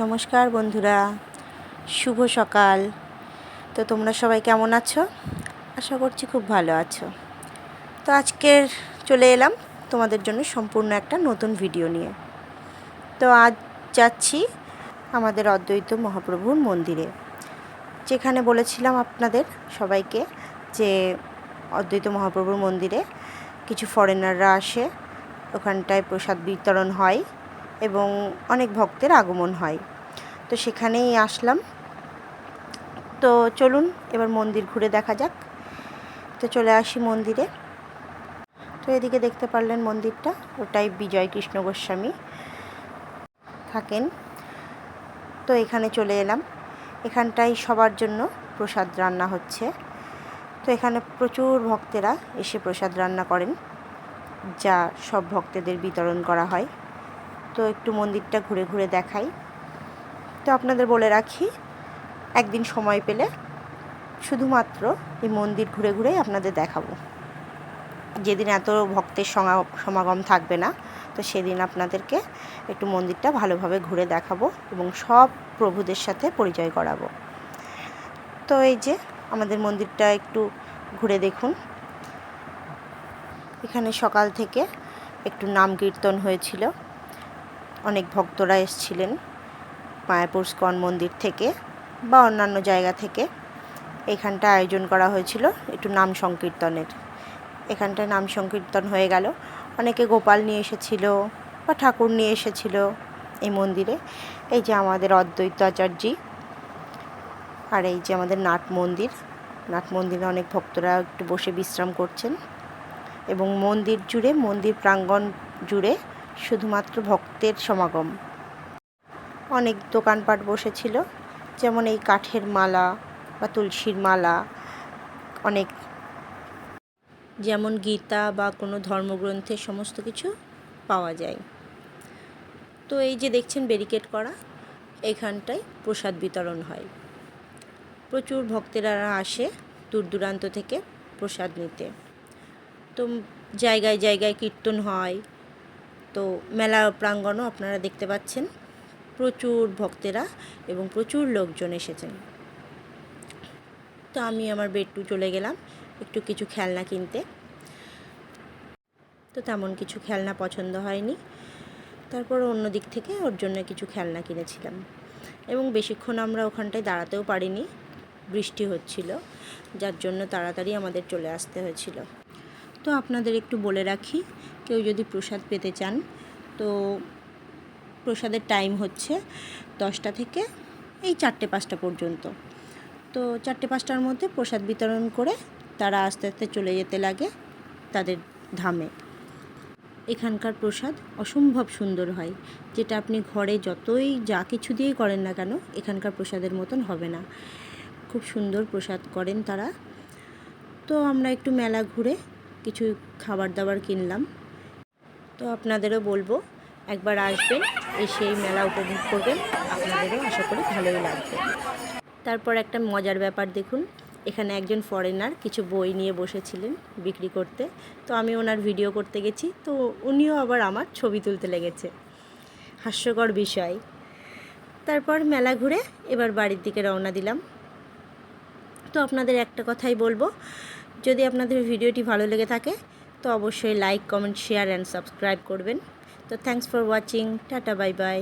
নমস্কার বন্ধুরা, শুভ সকাল। তো তোমরা সবাই কেমন আছো? আশা করছি খুব ভালো আছো। তো আজকের চলে এলাম তোমাদের জন্য সম্পূর্ণ একটা নতুন ভিডিও নিয়ে। তো আজ যাচ্ছি আমাদের অদ্বৈত মহাপ্রভুর মন্দিরে, যেখানে বলেছিলাম আপনাদের সবাইকে যে অদ্বৈত মহাপ্রভুর মন্দিরে কিছু ফরেনাররা আসে, ওখানটায় প্রসাদ বিতরণ হয় এবং অনেক ভক্তের আগমন হয়। তো সেখানেই আসলাম। তো চলুন এবার মন্দির ঘুরে দেখা যাক। তো চলে আসি মন্দিরে। তো এদিকে দেখতে পারলেন মন্দিরটা, ওটাই বিজয় কৃষ্ণ গোস্বামী থাকেন। তো এখানে চলে এলাম। এখানটাই সবার জন্য প্রসাদ রান্না হচ্ছে। তো এখানে প্রচুর ভক্তেরা এসে প্রসাদ রান্না করেন, যা সব ভক্তদের বিতরণ করা হয়। তো একটু মন্দিরটা ঘুরে ঘুরে দেখাই। তো আপনাদের বলে রাখি, একদিন সময় পেলে শুধুমাত্র এই মন্দির ঘুরে ঘুরেই আপনাদের দেখাবো। যেদিন এত ভক্তের সমাগম থাকবে না, তো সেদিন আপনাদেরকে একটু মন্দিরটা ভালোভাবে ঘুরে দেখাবো এবং সব প্রভুদের সাথে পরিচয় করাবো। তো এই যে আমাদের মন্দিরটা একটু ঘুরে দেখুন। এখানে সকাল থেকে একটু নাম কীর্তন হয়েছিল, অনেক ভক্তরা এসেছিলেন মায়াপুর ইস্কন মন্দির থেকে বা অন্যান্য জায়গা থেকে। এখানটা আয়োজন করা হয়েছিল একটু নাম সংকীর্তনের। এখানটায় নাম সংকীর্তন হয়ে গেল। অনেকে গোপাল নিয়ে এসেছিল বা ঠাকুর নিয়ে এসেছিল এই মন্দিরে। এই যে আমাদের অদ্বৈত আচার্যজি, আর এই যে আমাদের নাট মন্দিরে অনেক ভক্তরা একটু বসে বিশ্রাম করছেন এবং মন্দির জুড়ে, মন্দির প্রাঙ্গণ জুড়ে শুধুমাত্র ভক্তের সমাগম। অনেক দোকানপাট বসেছিল, যেমন এই কাঠের মালা বা তুলসীর মালা, অনেক যেমন গীতা বা কোনো ধর্মগ্রন্থের সমস্ত কিছু পাওয়া যায়। তো এই যে দেখছেন ব্যারিকেড করা, এখানটায় প্রসাদ বিতরণ হয়। প্রচুর ভক্তেরা আসে দূর দূরান্ত থেকে প্রসাদ নিতে। তো জায়গায় জায়গায় কীর্তন হয়। তো মেলা প্রাঙ্গণও আপনারা দেখতে পাচ্ছেন, প্রচুর ভক্তেরা এবং প্রচুর লোকজন এসেছেন। তো আমি আমার বেডটু চলে গেলাম একটু কিছু খেলনা কিনতে। তো তেমন কিছু খেলনা পছন্দ হয়নি, তারপর অন্য দিক থেকে ওর জন্য কিছু খেলনা কিনেছিলাম। এবং বেশিক্ষণ আমরা ওখানটায় দাঁড়াতেও পারিনি, বৃষ্টি হচ্ছিল, যার জন্য তাড়াতাড়ি আমাদের চলে আসতে হয়েছিল। তো আপনাদের একটু বলে রাখি, কেউ যদি প্রসাদ পেতে চান, তো প্রসাদের টাইম হচ্ছে 10টা থেকে এই 4টে-5টা পর্যন্ত। তো 4টে-5টার মধ্যে প্রসাদ বিতরণ করে তারা আস্তে আস্তে চলে যেতে লাগে তাদের ধামে। এখানকার প্রসাদ অসম্ভব সুন্দর হয়, যেটা আপনি ঘরে যতই যা কিছু দিয়েই করেন না কেন, এখানকার প্রসাদের মতন হবে না। খুব সুন্দর প্রসাদ করেন তারা। তো আমরা একটু মেলা ঘুরে কিছু খাবার দাবার কিনলাম। তো আপনাদেরও বলবো একবার আসবেন, এসে এই মেলা উপভোগ করবেন, আপনাদেরও আশা করি ভালোই লাগবে। তারপর একটা মজার ব্যাপার দেখুন, এখানে একজন ফরেনার কিছু বই নিয়ে বসেছিলেন বিক্রি করতে। তো আমি ওনার ভিডিও করতে গেছি, তো উনিও আবার আমার ছবি তুলতে লেগেছে। হাস্যকর বিষয়। তারপর মেলা ঘুরে এবার বাড়ির দিকে রওনা দিলাম। তো আপনাদের একটা কথাই বলবো, যদি আপনাদের ভিডিওটি ভালো লেগে থাকে তো অবশ্যই like, comment, share and subscribe করবেন। তো thanks for watching. Tata, bye bye.